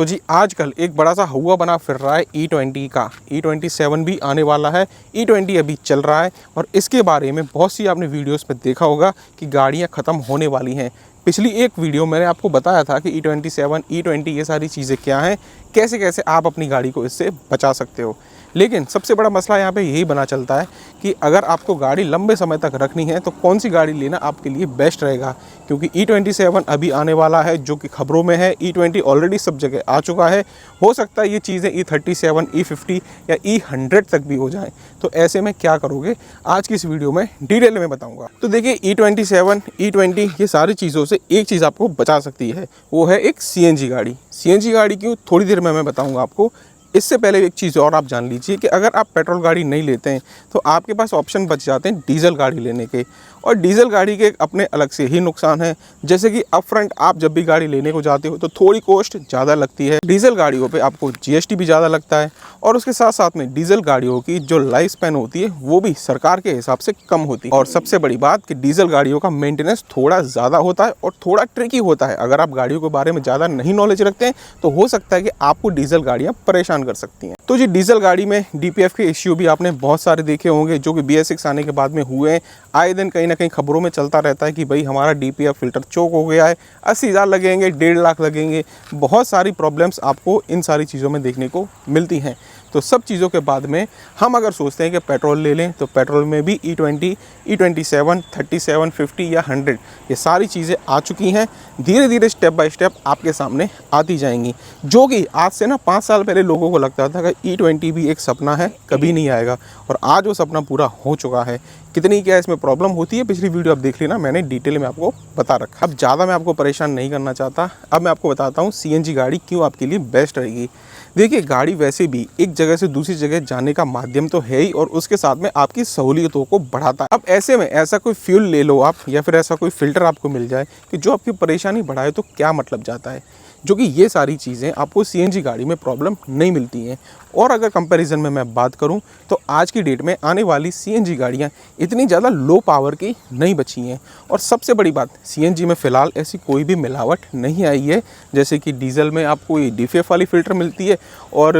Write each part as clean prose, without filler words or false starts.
तो जी आजकल एक बड़ा सा हुआ बना फिर रहा है E20 का। E27 भी आने वाला है, E20 अभी चल रहा है और इसके बारे में बहुत सी आपने वीडियोस में देखा होगा कि गाड़ियां ख़त्म होने वाली हैं। पिछली एक वीडियो मैंने आपको बताया था कि E27, E20 ये सारी चीज़ें क्या हैं, कैसे कैसे आप अपनी गाड़ी को इससे बचा सकते हो। लेकिन सबसे बड़ा मसला यहाँ पे यही बना चलता है कि अगर आपको गाड़ी लंबे समय तक रखनी है तो कौन सी गाड़ी लेना आपके लिए बेस्ट रहेगा, क्योंकि E27 अभी आने वाला है जो कि खबरों में है। E20 ऑलरेडी सब जगह आ चुका है। हो सकता है ये चीज़ें E37, E50 या E100 तक भी हो जाएं। तो ऐसे में क्या करोगे, आज की इस वीडियो में डिटेल में बताऊंगा। तो देखिए E27, E20 ये सारी चीज़ों से एक चीज़ आपको बचा सकती है, वो है एक CNG गाड़ी। CNG गाड़ी क्यों, थोड़ी देर में मैं बताऊँगा आपको। इससे पहले एक चीज़ और आप जान लीजिए कि अगर आप पेट्रोल गाड़ी नहीं लेते हैं तो आपके पास ऑप्शन बच जाते हैं डीजल गाड़ी लेने के। और डीजल गाड़ी के अपने अलग से ही नुकसान हैं, जैसे कि अप फ्रंट आप जब भी गाड़ी लेने को जाते हो तो थोड़ी कॉस्ट ज़्यादा लगती है। डीजल गाड़ियों पे आपको GST भी ज़्यादा लगता है और उसके साथ साथ में डीजल गाड़ियों की जो लाइफ स्पैन होती है वो भी सरकार के हिसाब से कम होती है। और सबसे बड़ी बात कि डीजल गाड़ियों का मेंटेनेंस थोड़ा ज़्यादा होता है और थोड़ा ट्रिकी होता है। अगर आप गाड़ियों के बारे में ज़्यादा नहीं नॉलेज रखते हैं तो हो सकता है कि आपको डीजल गाड़ियाँ परेशान कर सकती हैं। तो जी डीजल गाड़ी में DPF के इश्यू भी आपने बहुत सारे देखे होंगे जो कि BS6 आने के बाद में हुए हैं। आए दिन कहीं ना कहीं खबरों में चलता रहता है कि भाई हमारा DPF फिल्टर चोक हो गया है, 80,000 लगेंगे, 1.5 लाख लगेंगे। बहुत सारी प्रॉब्लम्स आपको इन सारी चीज़ों में देखने को मिलती हैं। तो सब चीज़ों के बाद में हम अगर सोचते हैं कि पेट्रोल ले लें तो पेट्रोल में भी E20, E27, 37, 50 या 100 ये सारी चीज़ें आ चुकी हैं। धीरे धीरे स्टेप बाय स्टेप आपके सामने आती जाएंगी, जो कि आज से ना 5 साल पहले लोगों को लगता था कि E20 भी एक सपना है, कभी नहीं आएगा, और आज वो सपना पूरा हो चुका है। कितनी क्या इसमें प्रॉब्लम होती है पिछली वीडियो आप देख लेना, मैंने डिटेल में आपको बता रखा। अब ज़्यादा मैं आपको परेशान नहीं करना चाहता, अब मैं आपको बताता हूँ CNG गाड़ी क्यों आपके लिए बेस्ट रहेगी। देखिए गाड़ी वैसे भी एक जगह से दूसरी जगह जाने का माध्यम तो है ही और उसके साथ में आपकी सहूलियतों को बढ़ाता है। अब ऐसे में ऐसा कोई फ्यूल ले लो आप या फिर ऐसा कोई फ़िल्टर आपको मिल जाए कि जो आपकी परेशानी बढ़ाए तो क्या मतलब जाता है, जो कि ये सारी चीज़ें आपको CNG गाड़ी में प्रॉब्लम नहीं मिलती हैं। और अगर कंपैरिजन में मैं बात करूं तो आज की डेट में आने वाली CNG गाड़ियां इतनी ज़्यादा लो पावर की नहीं बची हैं। और सबसे बड़ी बात, CNG में फ़िलहाल ऐसी कोई भी मिलावट नहीं आई है, जैसे कि डीजल में आपको ये DPF वाली फ़िल्टर मिलती है और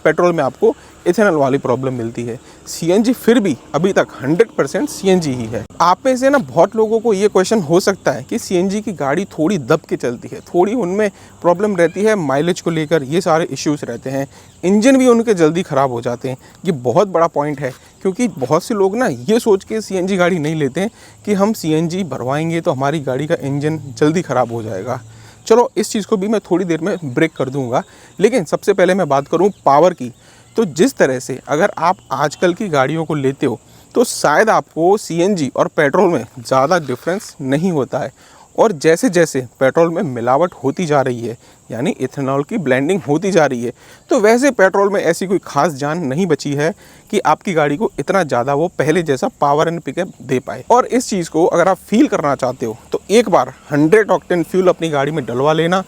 पेट्रोल में आपको इथेनॉल वाली प्रॉब्लम मिलती है। CNG फिर भी अभी तक 100% CNG ही है। आप में से ना बहुत लोगों को ये क्वेश्चन हो सकता है कि CNG की गाड़ी थोड़ी दब के चलती है, थोड़ी उनमें प्रॉब्लम रहती है, माइलेज को लेकर ये सारे इश्यूज़ रहते हैं, इंजन भी उनके जल्दी ख़राब हो जाते हैं। ये बहुत बड़ा पॉइंट है, क्योंकि बहुत से लोग ना ये सोच के CNG गाड़ी नहीं लेते हैं कि हम CNG भरवाएंगे तो हमारी गाड़ी का इंजन जल्दी ख़राब हो जाएगा। चलो इस चीज़ को भी मैं थोड़ी देर में ब्रेक कर दूँगा, लेकिन सबसे पहले मैं बात करूँ पावर की। तो जिस तरह से अगर आप आजकल की गाड़ियों को लेते हो तो शायद आपको CNG और पेट्रोल में ज़्यादा डिफरेंस नहीं होता है। और जैसे जैसे पेट्रोल में मिलावट होती जा रही है, यानी इथेनॉल की ब्लेंडिंग होती जा रही है, तो वैसे पेट्रोल में ऐसी कोई ख़ास जान नहीं बची है कि आपकी गाड़ी को इतना ज़्यादा वो पहले जैसा पावर एंड पिकअप दे पाए। और इस चीज़ को अगर आप फील करना चाहते हो तो एक बार 100 ऑक्टेन फ्यूल अपनी गाड़ी में डलवा लेना,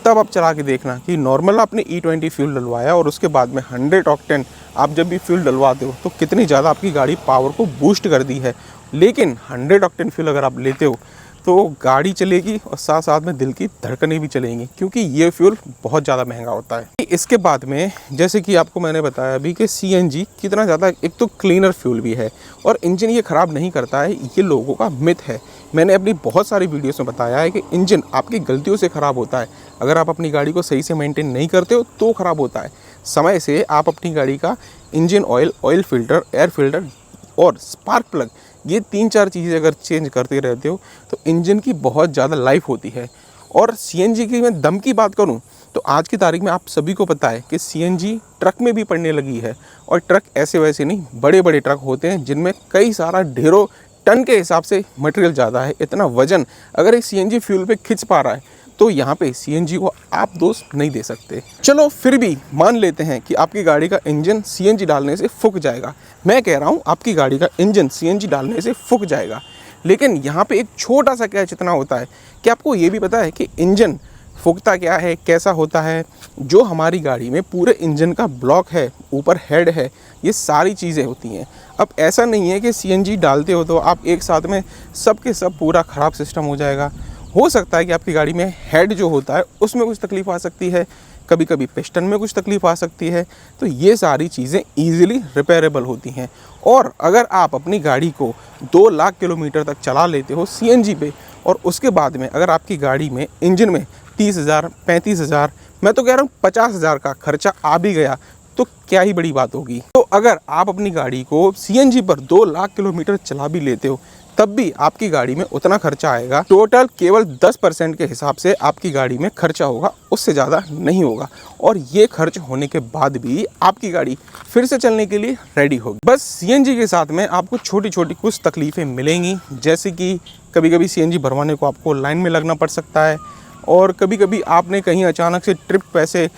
तब आप चला के देखना कि नॉर्मल आपने E20 फ्यूल डलवाया और उसके बाद में 100 ऑक्टेन आप जब भी फ्यूल डलवाते हो तो कितनी ज़्यादा आपकी गाड़ी पावर को बूस्ट कर दी है। लेकिन 100 ऑक्टेन फ्यूल अगर आप लेते हो तो गाड़ी चलेगी और साथ साथ में दिल की धड़कनें भी चलेंगी, क्योंकि ये फ्यूल बहुत ज़्यादा महंगा होता है। इसके बाद में जैसे कि आपको मैंने बताया अभी कि CNG कितना ज़्यादा, एक तो क्लीनर फ्यूल भी है और इंजन ये ख़राब नहीं करता है, ये लोगों का मिथ है। मैंने अपनी बहुत सारी वीडियोस में बताया है कि इंजन आपकी गलतियों से ख़राब होता है। अगर आप अपनी गाड़ी को सही से मेंटेन नहीं करते हो तो ख़राब होता है। समय से आप अपनी गाड़ी का engine oil, oil filter, air filter और स्पार्क प्लग, ये 3-4 चीज़ें अगर चेंज करते रहते हो तो इंजन की बहुत ज़्यादा लाइफ होती है। और CNG की मैं दम की बात करूं तो आज की तारीख में आप सभी को पता है कि CNG ट्रक में भी पड़ने लगी है। और ट्रक ऐसे वैसे नहीं, बड़े बड़े ट्रक होते हैं जिनमें कई सारा ढेरों टन के हिसाब से मटेरियल ज़्यादा है। इतना वजन अगर एक CNG फ्यूल पे खिंच पा रहा है तो यहाँ पे CNG को आप दोष नहीं दे सकते। चलो फिर भी मान लेते हैं कि आपकी गाड़ी का इंजन CNG डालने से फूक जाएगा। मैं कह रहा हूँ आपकी गाड़ी का इंजन CNG डालने से फूक जाएगा, लेकिन यहाँ पे एक छोटा सा कैच इतना होता है कि आपको ये भी पता है कि इंजन फूकता क्या है, कैसा होता है। जो हमारी गाड़ी में पूरे इंजन का ब्लॉक है, ऊपर हेड है, ये सारी चीज़ें होती हैं। अब ऐसा नहीं है कि CNG डालते हो तो आप एक साथ में सब के सब पूरा ख़राब सिस्टम हो जाएगा। हो सकता है कि आपकी गाड़ी में हेड जो होता है उसमें कुछ तकलीफ़ आ सकती है, कभी कभी पिस्टन में कुछ तकलीफ आ सकती है। तो ये सारी चीज़ें ईजिली रिपेयरेबल होती हैं। और अगर आप अपनी गाड़ी को 2 लाख किलोमीटर तक चला लेते हो CNG पे, और उसके बाद में अगर आपकी गाड़ी में इंजन में 30,000, 35,000, मैं तो कह रहा हूँ 50,000 का खर्चा आ भी गया तो क्या ही बड़ी बात होगी। तो अगर आप अपनी गाड़ी को CNG पर 2 लाख किलोमीटर चला भी लेते हो तब भी आपकी गाड़ी में उतना खर्चा आएगा। टोटल केवल 10% के हिसाब से आपकी गाड़ी में खर्चा होगा, उससे ज़्यादा नहीं होगा। और ये खर्च होने के बाद भी आपकी गाड़ी फिर से चलने के लिए रेडी होगी। बस CNG के साथ में आपको छोटी छोटी कुछ तकलीफ़ें मिलेंगी, जैसे कि कभी कभी CNG भरवाने को आपको लाइन में लगना पड़ सकता है, और कभी कभी आपने कहीं अचानक से ट्रिप पैसे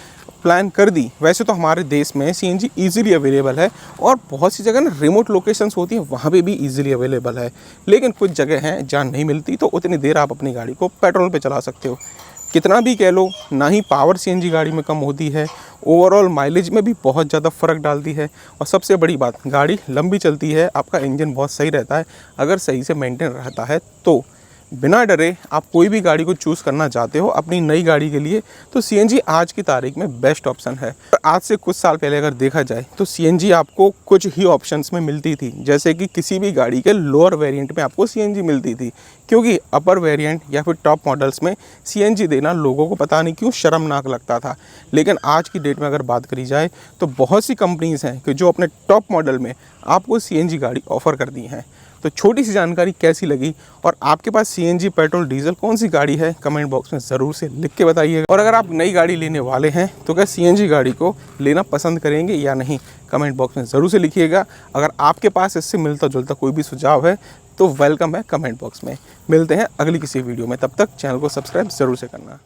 प्लान कर दी। वैसे तो हमारे देश में CNG ईजिली अवेलेबल है, और बहुत सी जगह ना रिमोट लोकेशंस होती हैं वहाँ पे भी ईजिली अवेलेबल है, लेकिन कुछ जगह हैं जहाँ नहीं मिलती। तो उतनी देर आप अपनी गाड़ी को पेट्रोल पे चला सकते हो। कितना भी कह लो, ना ही पावर CNG गाड़ी में कम होती है, ओवरऑल माइलेज में भी बहुत ज़्यादा फ़र्क डालती है, और सबसे बड़ी बात, गाड़ी लंबी चलती है, आपका इंजन बहुत सही रहता है अगर सही से मेंटेन रहता है। तो बिना डरे आप कोई भी गाड़ी को चूज़ करना चाहते हो अपनी नई गाड़ी के लिए तो CNG आज की तारीख में बेस्ट ऑप्शन है। आज से कुछ साल पहले अगर देखा जाए तो CNG आपको कुछ ही ऑप्शंस में मिलती थी, जैसे कि किसी भी गाड़ी के लोअर वेरिएंट में आपको CNG मिलती थी, क्योंकि अपर वेरिएंट या फिर टॉप मॉडल्स में CNG देना लोगों को पता नहीं क्यों शर्मनाक लगता था। लेकिन आज की डेट में अगर बात करी जाए तो बहुत सी कंपनीज़ हैं कि जो अपने टॉप मॉडल में आपको CNG गाड़ी ऑफ़र कर दी हैं। तो छोटी सी जानकारी कैसी लगी, और आपके पास CNG, पेट्रोल, डीजल कौन सी गाड़ी है, कमेंट बॉक्स में ज़रूर से लिख के बताइएगा। और अगर आप नई गाड़ी लेने वाले हैं तो क्या CNG गाड़ी को लेना पसंद करेंगे या नहीं, कमेंट बॉक्स में ज़रूर से लिखिएगा। अगर आपके पास इससे मिलता जुलता कोई भी सुझाव है तो वेलकम है कमेंट बॉक्स में। मिलते हैं अगली किसी वीडियो में, तब तक चैनल को सब्सक्राइब ज़रूर से करना।